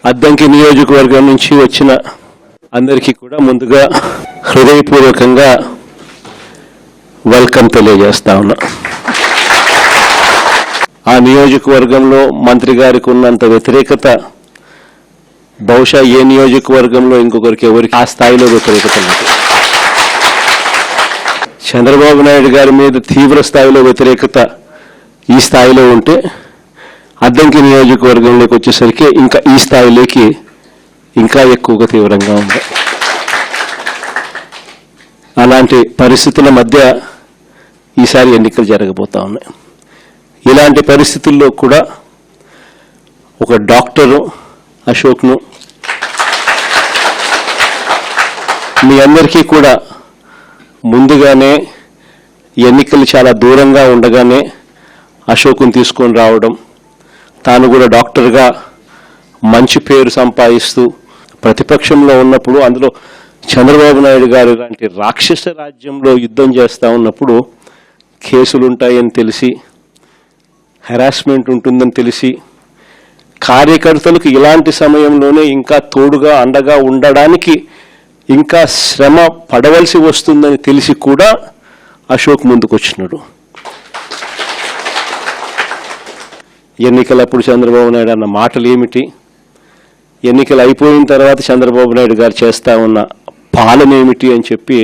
అద్దంకి నియోజకవర్గం నుంచి వచ్చిన అందరికీ కూడా ముందుగా హృదయపూర్వకంగా వెల్కమ్ తెలియజేస్తా ఉన్నా. ఆ నియోజకవర్గంలో మంత్రి గారికి ఉన్నంత వ్యతిరేకత బహుశా ఏ నియోజకవర్గంలో ఇంకొకరికి ఎవరికి ఆ స్థాయిలో వ్యతిరేకత లేదు. చంద్రబాబు నాయుడు గారి మీద తీవ్ర స్థాయిలో వ్యతిరేకత ఈ స్థాయిలో ఉంటే అద్దంకి నియోజకవర్గంలోకి వచ్చేసరికి ఇంకా ఈ స్థాయిలోకి ఇంకా ఎక్కువగా తీవ్రంగా ఉంది. అలాంటి పరిస్థితుల మధ్య ఈసారి ఎన్నికలు జరగబోతా ఉన్నాయి. ఇలాంటి పరిస్థితుల్లో కూడా ఒక డాక్టరు అశోక్ను మీ అందరికీ కూడా ముందుగానే ఎన్నికలు చాలా దూరంగా ఉండగానే అశోక్ను తీసుకొని రావడం, తాను కూడా డాక్టర్గా మంచి పేరు సంపాదిస్తూ ప్రతిపక్షంలో ఉన్నప్పుడు అందులో చంద్రబాబు నాయుడు గారు లాంటి రాక్షస రాజ్యంలో యుద్ధం చేస్తూ ఉన్నప్పుడు కేసులుంటాయని తెలిసి, హెరాస్మెంట్ ఉంటుందని తెలిసి, కార్యకర్తలకు ఇలాంటి సమయంలోనే ఇంకా తోడుగా అండగా ఉండడానికి ఇంకా శ్రమ పడవలసి వస్తుందని తెలిసి కూడా అశోక్ ముందుకొచ్చినాడు. ఎన్నికలప్పుడు చంద్రబాబు నాయుడు అన్న మాటలు ఏమిటి, ఎన్నికలు అయిపోయిన తర్వాత చంద్రబాబు నాయుడు గారు చేస్తూ ఉన్న పాలన ఏమిటి అని చెప్పి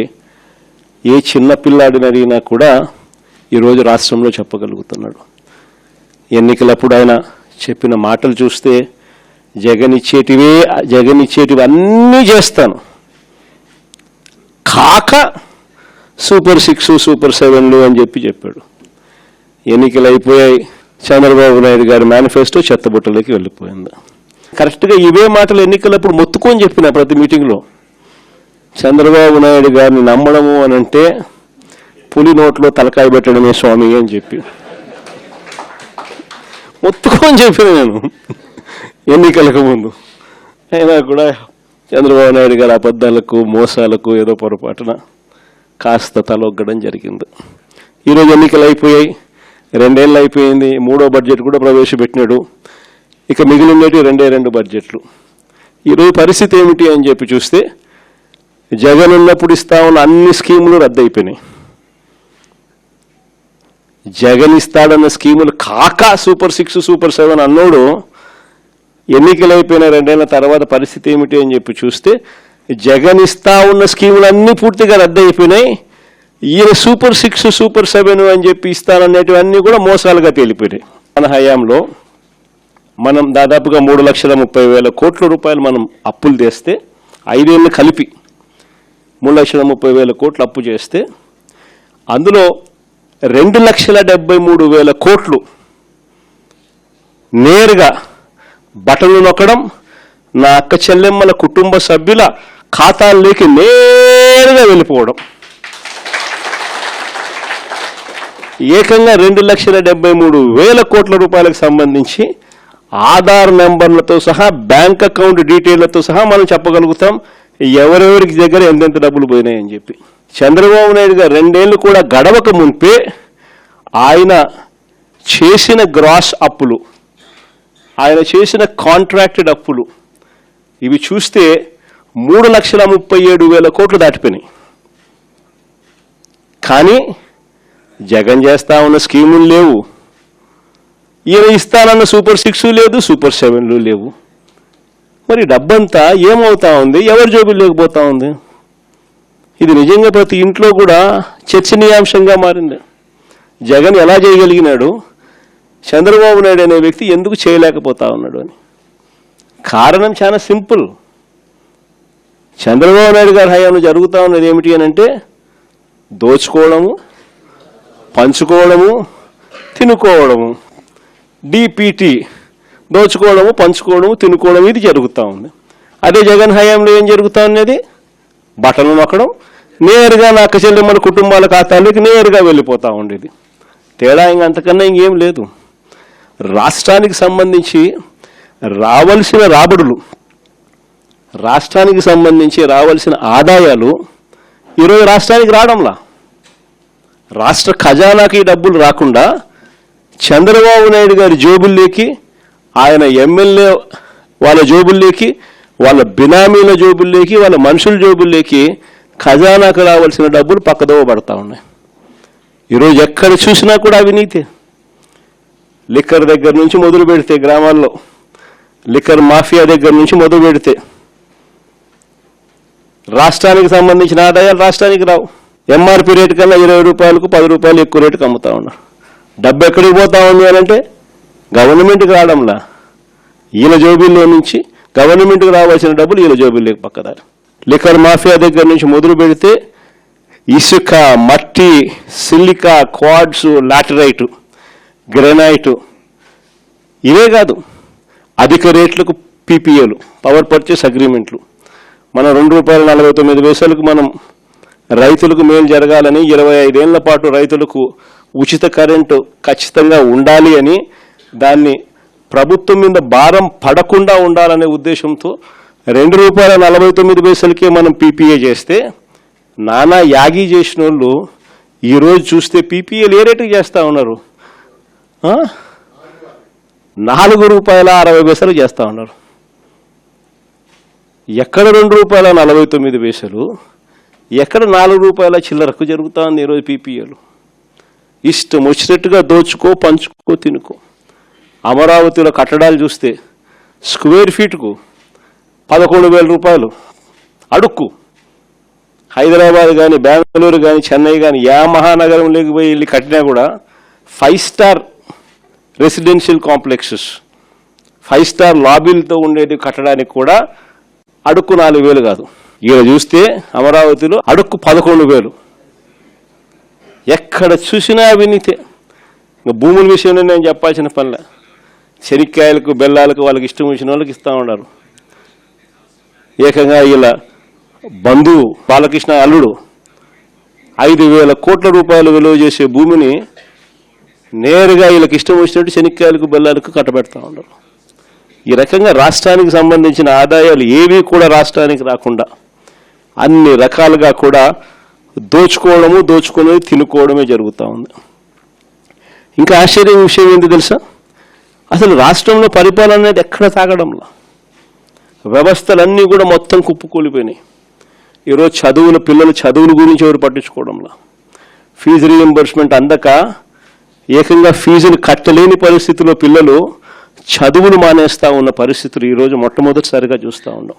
ఏ చిన్న పిల్లాడిని అడిగినా కూడా ఈరోజు రాష్ట్రంలో చెప్పగలుగుతున్నాడు. ఎన్నికలప్పుడు ఆయన చెప్పిన మాటలు చూస్తే జగన్ ఇచ్చేటివి అన్నీ చేస్తాను, కాక సూపర్ 6 సూపర్ 7 అని చెప్పాడు. ఎన్నికలు అయిపోయాయి, చంద్రబాబు నాయుడు గారి మేనిఫెస్టో చెత్తబుట్టలోకి వెళ్ళిపోయింది. కరెక్ట్గా ఇవే మాటలు ఎన్నికలప్పుడు మొత్తుకొని చెప్పిన ప్రతి మీటింగ్లో, చంద్రబాబు నాయుడు గారిని నమ్మడము అని అంటే పులి నోట్లో తలకాయ పెట్టడమే స్వామి అని చెప్పి మొత్తుకొని చెప్పిన నేను ఎన్నికలకు ముందు. అయినా కూడా చంద్రబాబు నాయుడు గారి అబద్ధాలకు మోసాలకు ఏదో పొరపాటున కాస్త తలొగ్గడం జరిగింది. ఈరోజు ఎన్నికలు అయిపోయాయి, 2 ఏళ్ళు అయిపోయింది, 3వ బడ్జెట్ కూడా ప్రవేశపెట్టినాడు. ఇక మిగిలినవి 2 బడ్జెట్లు. ఈరోజు పరిస్థితి ఏమిటి అని చెప్పి చూస్తే జగన్ ఉన్నప్పుడు ఇస్తా ఉన్న అన్ని స్కీములు రద్దయిపోయినాయి. జగన్ ఇస్తాడన్న స్కీములు కాక సూపర్ 6 సూపర్ 7 అన్నోడు ఎన్నికలు అయిపోయిన 2 ఏళ్ల తర్వాత పరిస్థితి ఏమిటి అని చెప్పి చూస్తే జగన్ ఇస్తా ఉన్న స్కీములు అన్నీ పూర్తిగా రద్దయిపోయినాయి. ఈయన సూపర్ 6 సూపర్ 7 అని చెప్పి ఇస్తాననేటివన్నీ కూడా మోసాలుగా తేలిపోయినాయి. మన హయాంలో మనం దాదాపుగా 3,30,000 కోట్ల రూపాయలు మనం అప్పులు తెస్తే, 5 ఏళ్ళు కలిపి 3,30,000 కోట్లు అప్పు చేస్తే అందులో 2,73,000 కోట్లు నేరుగా బటన్లు నొక్కడం, నా అక్క చెల్లెమ్మల కుటుంబ సభ్యుల ఖాతాల్లోకి నేరుగా వెళ్ళిపోవడం. ఏకంగా 2,73,000 కోట్ల రూపాయలకు సంబంధించి ఆధార్ నెంబర్లతో సహా, బ్యాంక్ అకౌంట్ డీటెయిల్లతో సహా మనం చెప్పగలుగుతాం ఎవరెవరికి దగ్గర ఎంతెంత డబ్బులు పోయినాయని చెప్పి. చంద్రబాబు నాయుడు గారు 2 ఏళ్ళు కూడా గడవక మునిపే ఆయన చేసిన గ్రాస్ అప్పులు, ఆయన చేసిన కాంట్రాక్టెడ్ అప్పులు ఇవి చూస్తే 3,37,000 కోట్లు దాటిపోయినాయి. కానీ జగన్ చేస్తా ఉన్న స్కీములు లేవు, ఈయన ఇస్తానన్న సూపర్ 6 లేదు, సూపర్ 7 లేవు. మరి డబ్బంతా ఏమవుతా ఉంది, ఎవరి జోబుల్లోకి పోతా ఉంది? ఇది నిజంగా ప్రతి ఇంట్లో కూడా చర్చనీయాంశంగా మారింది. జగన్ ఎలా చేయగలిగినాడు, చంద్రబాబు నాయుడు అనే వ్యక్తి ఎందుకు చేయలేకపోతా ఉన్నాడు అని. కారణం చాలా సింపుల్. చంద్రబాబు నాయుడు గారి హయాంలో జరుగుతూ ఉన్నది ఏమిటి అని అంటే దోచుకోవడము, పంచుకోవడము, తినుకోవడము. డిపిటి దోచుకోవడము, పంచుకోవడము, తినుకోవడం, ఇది జరుగుతూ ఉంది. అదే జగన్ హయాంలో ఏం జరుగుతూ ఉన్నది, బట్టలు నొక్కడం, నేరుగా నా అక్క చెల్లెమ్మల కుటుంబాల ఖాతాలోకి నేరుగా వెళ్ళిపోతూ ఉండేది. తేడా అంతకన్నా ఇంకేం లేదు. రాష్ట్రానికి సంబంధించి రావాల్సిన రాబడులు, రాష్ట్రానికి సంబంధించి రావాల్సిన ఆదాయాలు ఈరోజు రాష్ట్రానికి రావడంలా. రాష్ట్ర ఖజానాకి డబ్బులు రాకుండా చంద్రబాబు నాయుడు గారి జోబుల్లోకి ఆయన ఎమ్మెల్యే వాళ్ళ జోబుల్లోకి, వాళ్ళ బినామీల జోబుల్లోకి, వాళ్ళ మనుషుల జోబుల్లోకి ఖజానాకు రావాల్సిన డబ్బులు పక్కదోవ పడతా ఉన్నాయి. ఈరోజు ఎక్కడ చూసినా కూడా అవినీతి. లిక్కర్ దగ్గర నుంచి మొదలు పెడితే, గ్రామాల్లో లిక్కర్ మాఫియా దగ్గర నుంచి మొదలు పెడితే రాష్ట్రానికి సంబంధించిన ఆదాయాలు రాష్ట్రానికి రావు. ఎంఆర్పి రేటు కన్నా 20 రూపాయలకు 10 రూపాయలు ఎక్కువ రేటుకి అమ్ముతా ఉన్నారు. డబ్బు ఎక్కడికి పోతా ఉంది అని అంటే గవర్నమెంట్కి రావడంలా, వీళ్ళ జోబీల్లో నుంచి గవర్నమెంట్కి రావాల్సిన డబ్బులు వీళ్ళ జోబీల్లోకి పక్కదారు. లిక్కర్ మాఫియా దగ్గర నుంచి మొదలు పెడితే ఇసుక, మట్టి, సిలికా, క్వాడ్స్, లాటరైటు, గ్రెనైటు, ఇవే కాదు అధిక రేట్లకు పీపీఏలు, పవర్ పర్చేస్ అగ్రిమెంట్లు. మనం ₹2.49 మనం రైతులకు మేలు జరగాలని 25 ఏళ్ల పాటు రైతులకు ఉచిత కరెంటు ఖచ్చితంగా ఉండాలి అని, దాన్ని ప్రభుత్వం మీద భారం పడకుండా ఉండాలనే ఉద్దేశంతో ₹2.49 మనం పీపీఏ చేస్తే, నానా యాగి చేసిన వాళ్ళు ఈరోజు చూస్తే పీపీఏలు ఏ రేటుకి చేస్తూ ఉన్నారు? ₹4.60 చేస్తూ ఉన్నారు. ఎక్కడ ₹2.49, ఎక్కడ ₹4 చిల్లరకు జరుగుతూ ఉంది ఈరోజు పీపీఏలు. ఇష్టం వచ్చినట్టుగా దోచుకో, పంచుకో, తినుకో. అమరావతిలో కట్టడాలు చూస్తే స్క్వేర్ ఫీట్కు ₹11,000 అడుక్కు. హైదరాబాద్ కానీ, బెంగళూరు కానీ, చెన్నై కానీ, ఏ మహానగరంలోకి పోయి వెళ్ళి కట్టినా కూడా 5 స్టార్ రెసిడెన్షియల్ కాంప్లెక్సెస్, 5 స్టార్ లాబీలతో ఉండేది కట్టడానికి కూడా అడుక్కు 4,000 కాదు. ఇక్కడ చూస్తే అమరావతిలో అడుక్కు 11,000. ఎక్కడ చూసినా అవినీతే. ఇంకా భూముల విషయంలో నేను చెప్పాల్సిన పనిలే. శనిక్కాయలకు, బెల్లాలకు వాళ్ళకి ఇష్టం వచ్చిన వాళ్ళకి ఇస్తూ ఉన్నారు. ఏకంగా ఇలా బంధువు బాలకృష్ణ అల్లుడు 5,000 కోట్ల రూపాయలు విలువ చేసే భూమిని నేరుగా వీళ్ళకి ఇష్టం వచ్చినట్టు శనిక్కాయలకు, బెల్లాలకు కట్టబెడతా ఉన్నారు. ఈ రకంగా రాష్ట్రానికి సంబంధించిన ఆదాయాలు ఏవి కూడా రాష్ట్రానికి రాకుండా అన్ని రకాలుగా కూడా దోచుకోవడము, దోచుకునేది తినుకోవడమే జరుగుతూ ఉంది. ఇంకా ఆశ్చర్య విషయం ఏంటి తెలుసా? అసలు రాష్ట్రంలో పరిపాలన అనేది ఎక్కడ సాగడంలా, వ్యవస్థలన్నీ కూడా మొత్తం కుప్పకూలిపోయినాయి. ఈరోజు పిల్లలు చదువుల గురించి ఎవరు పట్టించుకోవడంలా, ఫీజు రీఎంబర్స్మెంట్ అందక ఏకంగా ఫీజులు కట్టలేని పరిస్థితిలో పిల్లలు చదువులు మానేస్తూ ఉన్న పరిస్థితులు ఈరోజు మొట్టమొదటిసారిగా చూస్తూ ఉన్నాం.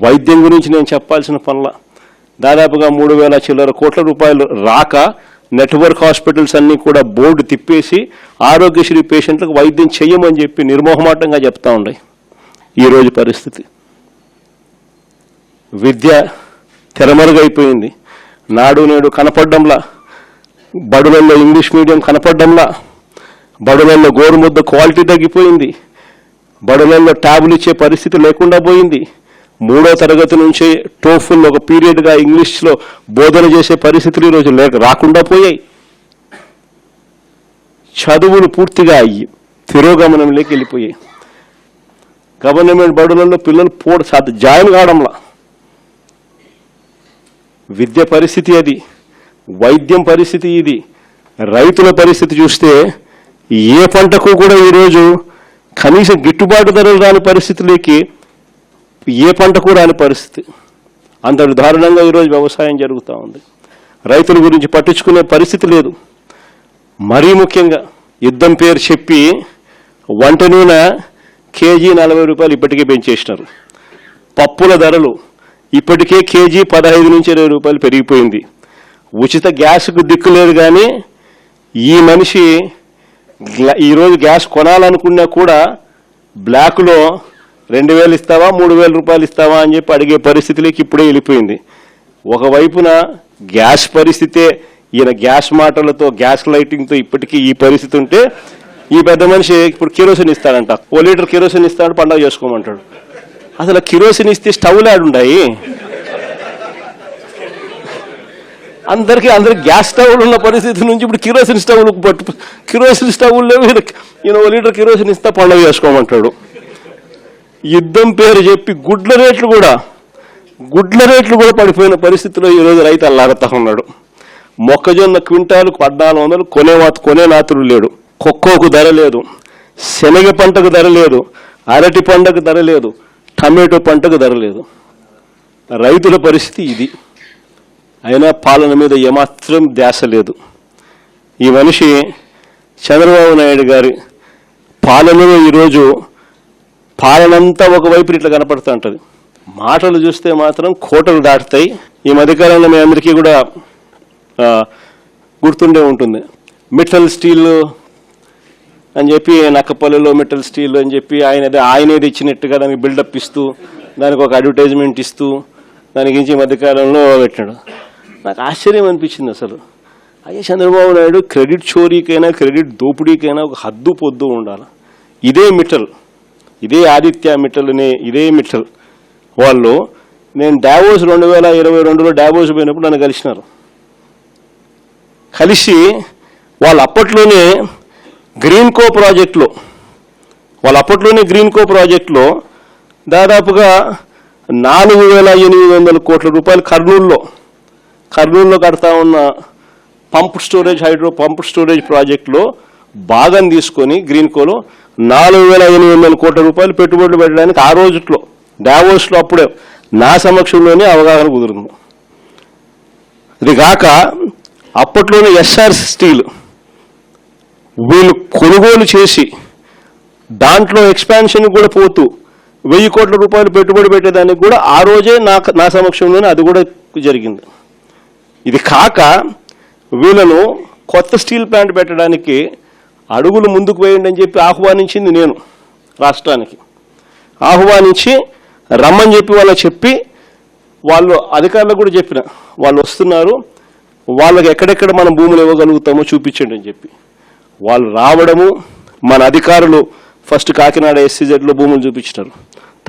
వైద్యం గురించి నేను చెప్పాల్సిన పనుల దాదాపుగా 3,000 చిల్లర కోట్ల రూపాయలు రాక నెట్వర్క్ హాస్పిటల్స్ అన్నీ కూడా బోర్డు తిప్పేసి ఆరోగ్యశ్రీ పేషెంట్లకు వైద్యం చెయ్యమని చెప్పి నిర్మోహమాటంగా చెప్తా ఉన్నాయి. ఈరోజు పరిస్థితి విద్య తెరమరుగైపోయింది. నాడు నేడు కనపడ్డంలా, బడులలో ఇంగ్లీష్ మీడియం కనపడ్డంలా, బడులలో గోరుముద్ద క్వాలిటీ తగ్గిపోయింది, బడులలో ట్యాబులు ఇచ్చే పరిస్థితి లేకుండా పోయింది. 3వ తరగతి నుంచే టోఫుల్ ఒక పీరియడ్గా ఇంగ్లీష్లో బోధన చేసే పరిస్థితులు ఈరోజు రాకుండా పోయాయి. చదువులు పూర్తిగా తిరోగమనంలోకి వెళ్ళిపోయాయి. గవర్నమెంట్ బడులలో పిల్లలు జాయిన్ కావడంలా. విద్య పరిస్థితి అది, వైద్యం పరిస్థితి ఇది. రైతుల పరిస్థితి చూస్తే ఏ పంటకు కూడా ఈరోజు కనీసం గిట్టుబాటు ధరలు రాని పరిస్థితులకి, ఏ పంటకు రాని పరిస్థితి. అంతటి దారుణంగా ఈరోజు వ్యవసాయం జరుగుతూ ఉంది. రైతుల గురించి పట్టించుకునే పరిస్థితి లేదు. మరీ ముఖ్యంగా యుద్ధం పేరు చెప్పి వంట నూనె కేజీ ₹40 ఇప్పటికే పెంచేసినారు. పప్పుల ధరలు ఇప్పటికే కేజీ ₹15 నుంచి ₹20 పెరిగిపోయింది. ఉచిత గ్యాస్కు దిక్కు లేదు. కానీ ఈ మనిషి ఈరోజు గ్యాస్ కొనాలనుకున్నా కూడా బ్లాక్లో 2,000 ఇస్తావా, ₹3,000 ఇస్తావా అని చెప్పి అడిగే పరిస్థితిలోకి ఇప్పుడే వెళ్ళిపోయింది. ఒకవైపున గ్యాస్ పరిస్థితే, ఈయన గ్యాస్ మాటలతో, గ్యాస్ లైటింగ్తో ఇప్పటికీ ఈ పరిస్థితి ఉంటే, ఈ పెద్ద మనిషి ఇప్పుడు కిరోసిన్ ఇస్తాడంట. 1 లీటర్ కిరోసిన్ ఇస్తాడు, పండగ చేసుకోమంటాడు. అసలు కిరోసిన్ ఇస్తే స్టవ్లు ఆడుండాయి. అందరికీ గ్యాస్ స్టవ్లు ఉన్న పరిస్థితి నుంచి ఇప్పుడు కిరోసిన్ స్టవ్లు కిరోసిన్ స్టవ్లు లేవు. ఈయన 1 లీటర్ కిరోసిన్ ఇస్తా, పండగ చేసుకోమంటాడు. యుద్ధం పేరు చెప్పి గుడ్ల రేట్లు కూడా పడిపోయిన పరిస్థితిలో ఈరోజు రైతు అల్లాడుతూ ఉన్నాడు. మొక్కజొన్న క్వింటాలు 1,400 కొనే నాతులు లేడు. కొక్కోకు ధర లేదు, శనగ పంటకు ధర లేదు, అరటి పంటకు ధర లేదు, టమాటో పంటకు ధర లేదు. రైతుల పరిస్థితి ఇది. అయినా పాలన మీద ఏమాత్రం ధ్యాస లేదు. ఈ మనిషి చంద్రబాబు నాయుడు గారి పాలనలో ఈరోజు పాలనంతా ఒకవైపు ఇట్లా కనపడుతూ ఉంటుంది. మాటలు చూస్తే మాత్రం కోటలు దాటుతాయి. ఈ మధ్యకాలంలో మీ అందరికీ కూడా గుర్తుండే ఉంటుంది. మిట్టల్ స్టీల్ అని చెప్పి, నక్కపల్లిలో మిట్టల్ స్టీల్ అని చెప్పి ఆయనేది ఇచ్చినట్టుగా దానికి బిల్డప్ ఇస్తూ, దానికి ఒక అడ్వర్టైజ్మెంట్ ఇస్తూ దాని గురించి ఈ మధ్యకాలంలో పెట్టాడు. నాకు ఆశ్చర్యం అనిపించింది అసలు. అయ్యే చంద్రబాబు నాయుడు క్రెడిట్ చోరీకైనా క్రెడిట్ దోపిడీకైనా ఒక హద్దు పొద్దు ఉండాలి. ఇదే మిట్టల్, ఇదే ఆదిత్య మిట్టల్ అనే ఇదే మిట్టల్ వాళ్ళు, నేను డావోస్ 2022లో డావోస్ పోయినప్పుడు నన్ను కలిసినారు. కలిసి వాళ్ళు అప్పట్లోనే గ్రీన్కో ప్రాజెక్టులో దాదాపుగా 4,800 కోట్ల రూపాయలు కర్నూలులో కడతా ఉన్న హైడ్రో పంప్ స్టోరేజ్ ప్రాజెక్టులో భాగం తీసుకొని గ్రీన్కోలో 4,800 కోట్ల రూపాయలు పెట్టుబడులు పెట్టడానికి ఆ రోజుట్లో డావోస్లో అప్పుడే నా సమక్షంలోనే అవగాహన కుదురుంది. ఇది కాక అప్పట్లోనే ఎస్ఆర్ స్టీల్ వీళ్ళు కొనుగోలు చేసి దాంట్లో ఎక్స్పాన్షన్ కూడా పోతూ 1,000 కోట్ల రూపాయలు పెట్టుబడి పెట్టేదానికి కూడా ఆ రోజే నా సమక్షంలోనే అది కూడా జరిగింది. ఇది కాక వీళ్ళను కొత్త స్టీల్ ప్లాంట్ పెట్టడానికి అడుగులు ముందుకు వేయండి అని చెప్పి ఆహ్వానించింది నేను. రాష్ట్రానికి ఆహ్వానించి రమ్మని చెప్పి వాళ్ళు అధికారులకు కూడా చెప్పిన, వాళ్ళు వస్తున్నారు, వాళ్ళకి ఎక్కడెక్కడ మనం భూములు ఇవ్వగలుగుతామో చూపించండి అని చెప్పి వాళ్ళు రావడము. మన అధికారులు ఫస్ట్ కాకినాడ SCZలో భూములు చూపించినారు,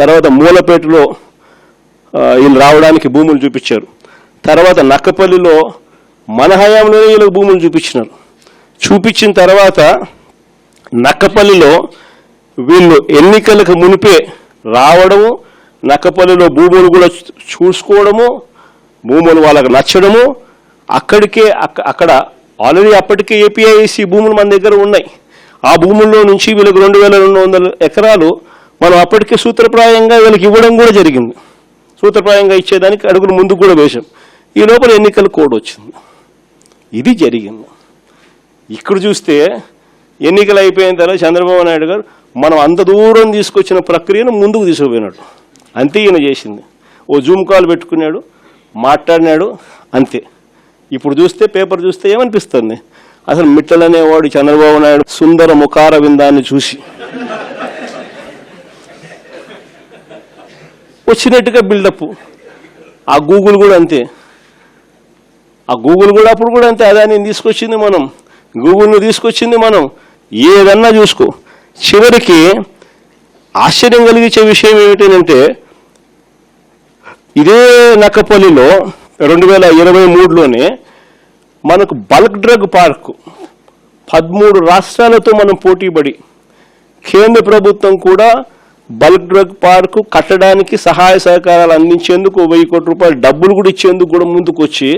తర్వాత మూలపేటలో వీళ్ళు రావడానికి భూములు చూపించారు, తర్వాత నక్కపల్లిలో మన హయాంలోనే వీళ్ళకి భూములు చూపించినారు. చూపించిన తర్వాత నక్కపల్లిలో వీళ్ళు ఎన్నికలకు మునిపే రావడము, నక్కపల్లిలో భూములు కూడా చూసుకోవడము, భూములు వాళ్ళకు నచ్చడము, అక్కడ ఆల్రెడీ అప్పటికే APIC భూములు మన దగ్గర ఉన్నాయి. ఆ భూముల్లో నుంచి వీళ్ళకి 2,200 ఎకరాలు మనం అప్పటికే సూత్రప్రాయంగా వీళ్ళకి ఇవ్వడం కూడా జరిగింది. సూత్రప్రాయంగా ఇచ్చేదానికి అడుగులు ముందుకు కూడా వేశాం. ఈ లోపల ఎన్నికల కోడ్ వచ్చింది. ఇది జరిగింది. ఇక్కడ చూస్తే ఎన్నికలు అయిపోయిన తర్వాత చంద్రబాబు నాయుడు గారు మనం అంత దూరం తీసుకొచ్చిన ప్రక్రియను ముందుకు తీసుకుపోయినాడు. అంతే ఈయన చేసింది. ఓ జూమ్ కాల్ పెట్టుకున్నాడు, మాట్లాడినాడు, అంతే. ఇప్పుడు చూస్తే పేపర్ చూస్తే ఏమనిపిస్తుంది, అసలు మిట్టల్ అనేవాడు చంద్రబాబు నాయుడు సుందర ముఖార విందాన్ని చూసి వచ్చినట్టుగా బిల్డప్. ఆ గూగుల్ కూడా అంతే, అప్పుడు కూడా అంతే. అదాన్ని తీసుకొచ్చింది మనం, గూగుల్ను తీసుకొచ్చింది మనం, ఏదన్నా చూసుకో. చివరికి ఆశ్చర్యం కలిగించే విషయం ఏమిటంటే, ఇదే నక్కపల్లిలో 2023లోనే మనకు బల్క్ డ్రగ్ పార్కు 13 రాష్ట్రాలతో మనం పోటీపడి కేంద్ర ప్రభుత్వం కూడా బల్క్ డ్రగ్ పార్కు కట్టడానికి సహాయ సహకారాలు అందించేందుకు 1,000 కోట్ల రూపాయలు డబ్బులు కూడా ఇచ్చేందుకు కూడా ముందుకు వచ్చి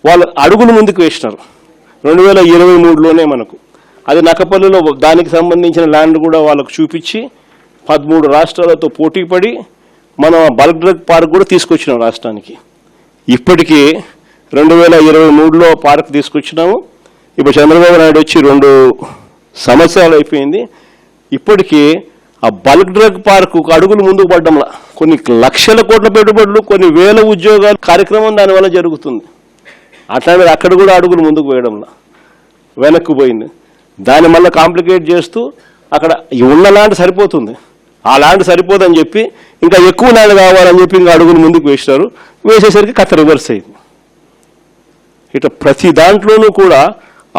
వాళ్ళు అడుగులు ముందుకు వేసినారు 2023లోనే. మనకు అది నక్కపల్లిలో దానికి సంబంధించిన ల్యాండ్ కూడా వాళ్ళకు చూపించి 13 రాష్ట్రాలతో పోటీపడి మనం బల్క్ డ్రగ్ పార్క్ కూడా తీసుకొచ్చినాం రాష్ట్రానికి. ఇప్పటికీ 2023లో పార్క్ తీసుకొచ్చినాము. ఇప్పుడు చంద్రబాబు నాయుడు వచ్చి 2 సంవత్సరాలు అయిపోయింది. ఇప్పటికీ ఆ బల్క్ డ్రగ్ పార్కు అడుగులు ముందుకు పడ్డంలా కొన్ని లక్షల కోట్ల పెట్టుబడులు, కొన్ని వేల ఉద్యోగాలు కార్యక్రమం దానివల్ల జరుగుతుంది. అట్లాంటిది అక్కడ కూడా అడుగులు ముందుకు వేయడంలా వెనక్కు పోయింది. దాన్ని మళ్ళీ కాంప్లికేట్ చేస్తూ అక్కడ ఉన్న ల్యాండ్ సరిపోతుంది, ఆ ల్యాండ్ సరిపోదని చెప్పి ఇంకా ఎక్కువ ల్యాండ్ కావాలని చెప్పి ఇంకా అడుగులు ముందుకు వేసినారు. వేసేసరికి కథ రివర్స్ అయింది. ఇట్లా ప్రతి దాంట్లోనూ కూడా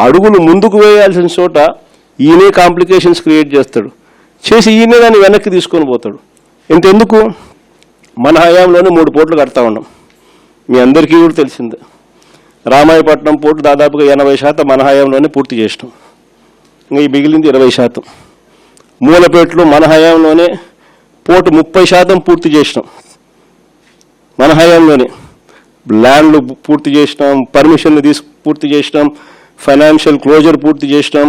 అడుగులు ముందుకు వేయాల్సిన చోట ఈయనే కాంప్లికేషన్స్ క్రియేట్ చేస్తాడు, చేసి ఈయనే దాన్ని వెనక్కి తీసుకొని పోతాడు. ఇంతెందుకు, మన హయాంలోనే 3 పోర్టులు కడతా ఉన్నాం. మీ అందరికీ కూడా తెలిసిందే. రామాయపట్నం పోర్టు దాదాపుగా 80% మన హయాంలోనే పూర్తి చేసినాం. ఇంకా ఈ మిగిలింది 20%. మూలపేటలో మన హయాంలోనే పోర్టు 30% పూర్తి చేసినాం. మన హయాంలోనే ల్యాండ్లు పూర్తి చేసినాం, పర్మిషన్లు పూర్తి చేసినాం, ఫైనాన్షియల్ క్లోజర్ పూర్తి చేసినాం,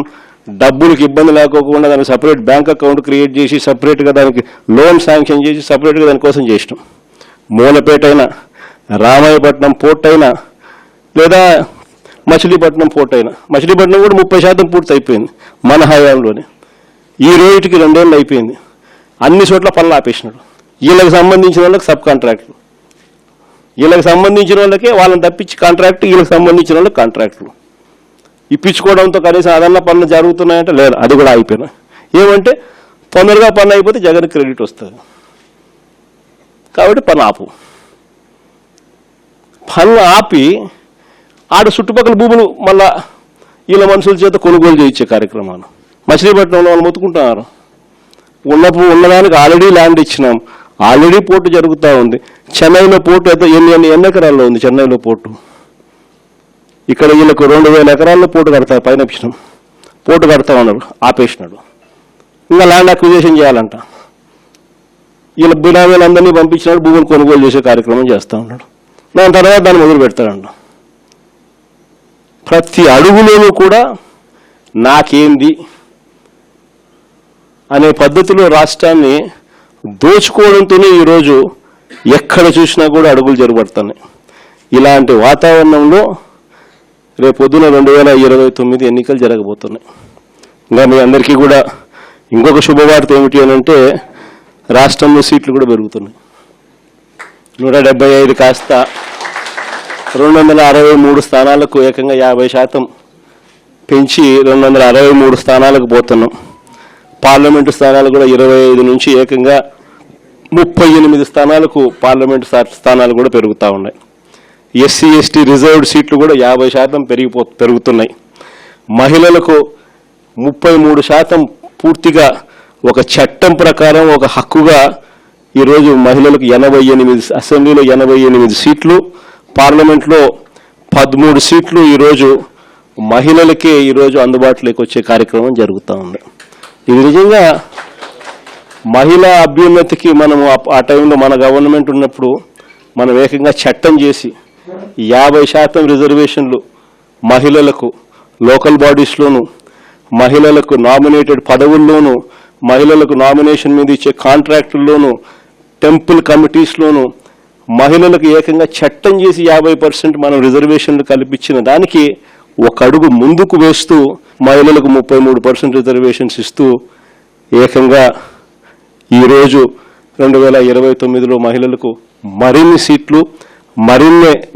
డబ్బులకు ఇబ్బంది లేకోకుండా దానికి సపరేట్ బ్యాంక్ అకౌంట్ క్రియేట్ చేసి సపరేట్గా దానికి లోన్ శాంక్షన్ చేసి సపరేట్గా దానికోసం చేసినాం. మూలపేట అయినా, రామాయపట్నం పోర్ట్ అయినా, లేదా మచిలీపట్నం పోర్ట్ అయినా. మచిలీపట్నం కూడా 30% పూర్తి అయిపోయింది మన హయాంలోనే. ఈ రోజుకి 2 ఏళ్ళు అయిపోయింది. అన్ని చోట్ల పనులు ఆపేసినాడు. వీళ్ళకి సంబంధించిన వాళ్ళకి సబ్ కాంట్రాక్టులు, వీళ్ళకి సంబంధించిన వాళ్ళకే వాళ్ళని తప్పించి కాంట్రాక్ట్, వీళ్ళకి సంబంధించిన వాళ్ళకి కాంట్రాక్టులు ఇప్పించుకోవడంతో కనీసం అదన్న పనులు జరుగుతున్నాయంటే లేదు, అది కూడా అయిపోయినా. ఏమంటే తొందరగా పని అయిపోతే జగన్ క్రెడిట్ వస్తుంది కాబట్టి పని ఆపు. పనులు ఆపి ఆడ చుట్టుపక్కల భూములు మళ్ళా వీళ్ళ మనుషుల చేత కొనుగోలు చేయించే కార్యక్రమాలు. మచిలీపట్నంలో వాళ్ళు మొత్తుకుంటున్నారు. ఉన్నదానికి ఆల్రెడీ ల్యాండ్ ఇచ్చినాం, ఆల్రెడీ పోర్టు జరుగుతూ ఉంది. చెన్నైలో పోర్టు అయితే ఎన్ని ఎకరాల్లో ఉంది చెన్నైలో పోర్టు. ఇక్కడ వీళ్ళకు 2000 ఎకరాల్లో పోర్టు కడతారు, పైన ఇచ్చినాం. పోర్టు కడతా ఉన్నారు, ఆపేసినాడు. ఇంకా ల్యాండ్ అక్విజిషన్ చేయాలంట. వీళ్ళ బినామీలందరినీ పంపించినాడు, భూములు కొనుగోలు చేసే కార్యక్రమం చేస్తూ ఉన్నాడు. దాని తర్వాత దాన్ని మొదలు పెడతాడంట. ప్రతి అడుగులోనూ కూడా నాకేంది అనే పద్ధతిలో రాష్ట్రాన్ని దోచుకోవడంతోనే ఈరోజు ఎక్కడ చూసినా కూడా అడుగులు జరగబడుతున్నాయి. ఇలాంటి వాతావరణంలో రేపొద్దున 2029 ఎన్నికలు జరగబోతున్నాయి. ఇంకా మీ అందరికీ కూడా ఇంకొక శుభవార్త ఏమిటి అని అంటే, రాష్ట్రంలో సీట్లు కూడా పెరుగుతున్నాయి. 175 కాస్త 263 స్థానాలకు ఏకంగా 50% పెంచి 263 స్థానాలకు పోతున్నాం. పార్లమెంటు స్థానాలు కూడా 25 నుంచి ఏకంగా 38 స్థానాలకు పార్లమెంటు స్థానాలు కూడా పెరుగుతూ ఉన్నాయి. ఎస్సీ ఎస్టీ రిజర్వ్డ్ సీట్లు కూడా 50% పెరుగుతున్నాయి. మహిళలకు 33% పూర్తిగా ఒక చట్టం ప్రకారం ఒక హక్కుగా ఈరోజు మహిళలకు 88 అసెంబ్లీలో 88 సీట్లు, పార్లమెంట్లో 13 సీట్లు ఈరోజు మహిళలకే ఈరోజు అందుబాటులోకి వచ్చే కార్యక్రమం జరుగుతూ ఉంది. ఇది నిజంగా మహిళా అభ్యున్నతికి మనము ఆ టైంలో మన గవర్నమెంట్ ఉన్నప్పుడు మనం ఏకంగా చట్టం చేసి 50% రిజర్వేషన్లు మహిళలకు లోకల్ బాడీస్లోను, మహిళలకు నామినేటెడ్ పదవుల్లోనూ, మహిళలకు నామినేషన్ మీద ఇచ్చే కాంట్రాక్టుల్లోనూ, టెంపుల్ కమిటీస్లోనూ మహిళలకు ఏకంగా చట్టం చేసి 50% మనం రిజర్వేషన్లు కల్పించిన దానికి ఒక అడుగు ముందుకు వేస్తూ మహిళలకు 33% రిజర్వేషన్స్ ఇస్తూ ఏకంగా ఈరోజు 2029లో మహిళలకు మరిన్ని సీట్లు,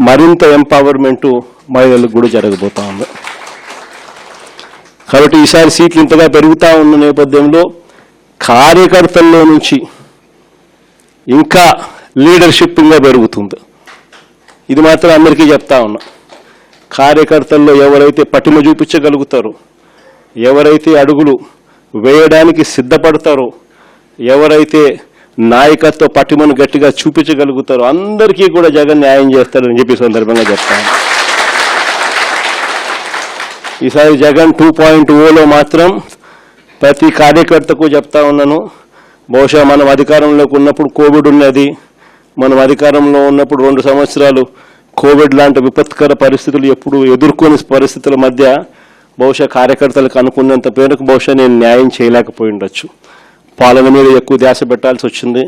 మరింత ఎంపవర్మెంటు మహిళలకు కూడా జరగబోతా ఉంది. కాబట్టి ఈసారి సీట్లు ఇంతగా పెరుగుతూ ఉన్న నేపథ్యంలో కార్యకర్తల్లో నుంచి ఇంకా లీడర్షిప్ ఇంకా పెరుగుతుంది. ఇది మాత్రం అందరికీ చెప్తా ఉన్నా. కార్యకర్తల్లో ఎవరైతే పటిమ చూపించగలుగుతారో, ఎవరైతే అడుగులు వేయడానికి సిద్ధపడతారో, ఎవరైతే నాయకత్వ పటిమను గట్టిగా చూపించగలుగుతారో అందరికీ కూడా జగన్ న్యాయం చేస్తారని చెప్పి సందర్భంగా చెప్తాను. ఈసారి జగన్ 2.0లో మాత్రం ప్రతి కార్యకర్తకు చెప్తా ఉన్నాను. బహుశా మనం అధికారంలోకి ఉన్నప్పుడు కోవిడ్ ఉన్నది, మనం అధికారంలో ఉన్నప్పుడు 2 సంవత్సరాలు కోవిడ్ లాంటి విపత్కర పరిస్థితులు ఎప్పుడు ఎదుర్కొని పరిస్థితుల మధ్య బహుశా కార్యకర్తలకు అనుకున్నంత పేరుకు బహుశా నేను న్యాయం చేయలేకపోయి ఉండొచ్చు. పాలన మీద ఎక్కువ ధ్యాస పెట్టాల్సి వచ్చింది,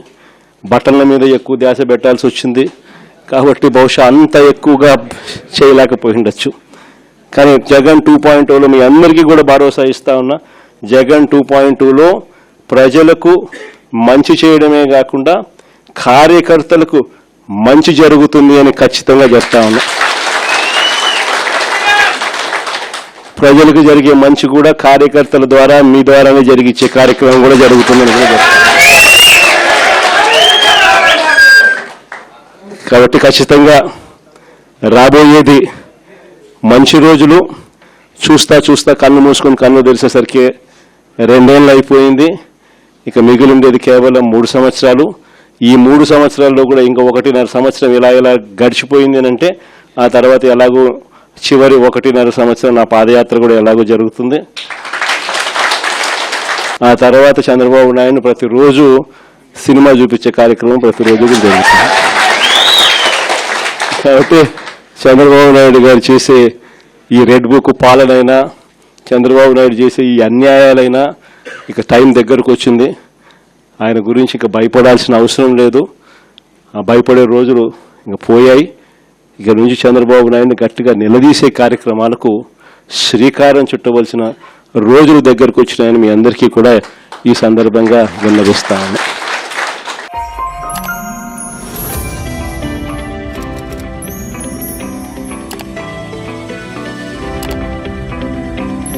బట్టల మీద ఎక్కువ ధ్యాస పెట్టాల్సి వచ్చింది. కాబట్టి బహుశా అంత ఎక్కువగా చేయలేకపోయి ఉండొచ్చు. కానీ జగన్ 2.0లో మీ అందరికీ కూడా భరోసా ఇస్తా ఉన్నా. జగన్ 2.0లో ప్రజలకు మంచి చేయడమే కాకుండా కార్యకర్తలకు మంచి జరుగుతుంది అని ఖచ్చితంగా చెప్తా ఉన్నా. ప్రజలకు జరిగే మంచి కూడా కార్యకర్తల ద్వారా మీ ద్వారానే జరిగించే కార్యక్రమం కూడా జరుగుతుందని కూడా చెప్తాను. కాబట్టి ఖచ్చితంగా రాబోయేది మంచి రోజులు. చూస్తా కన్ను మూసుకొని కన్ను తెరిచేసరికి 2 ఏళ్ళు అయిపోయింది. ఇక మిగిలింది కేవలం 3 సంవత్సరాలు. ఈ 3 సంవత్సరాల్లో కూడా ఇంకా 1.5 సంవత్సరం ఇలా గడిచిపోయింది అని అంటే ఆ తర్వాత ఎలాగో చివరి 1.5 సంవత్సరం నా పాదయాత్ర కూడా ఎలాగో జరుగుతుంది. ఆ తర్వాత చంద్రబాబు నాయుడు ప్రతిరోజు సినిమా చూపించే కార్యక్రమం ప్రతిరోజు కూడా జరుగుతుంది. కాబట్టి చంద్రబాబు నాయుడు గారు చేసే ఈ రెడ్ బుక్ పాలనైనా, చంద్రబాబు నాయుడు చేసే ఈ అన్యాయాలైనా ఇక టైం దగ్గరకు వచ్చింది. ఆయన గురించి ఇక భయపడాల్సిన అవసరం లేదు. ఆ భయపడే రోజులు ఇంక పోయాయి. ఇక నుంచి చంద్రబాబు నాయుడిని గట్టిగా నిలదీసే కార్యక్రమాలకు శ్రీకారం చుట్టవలసిన రోజులు దగ్గరకు వచ్చినాయని మీ అందరికీ కూడా ఈ సందర్భంగా విన్నవిస్తాను.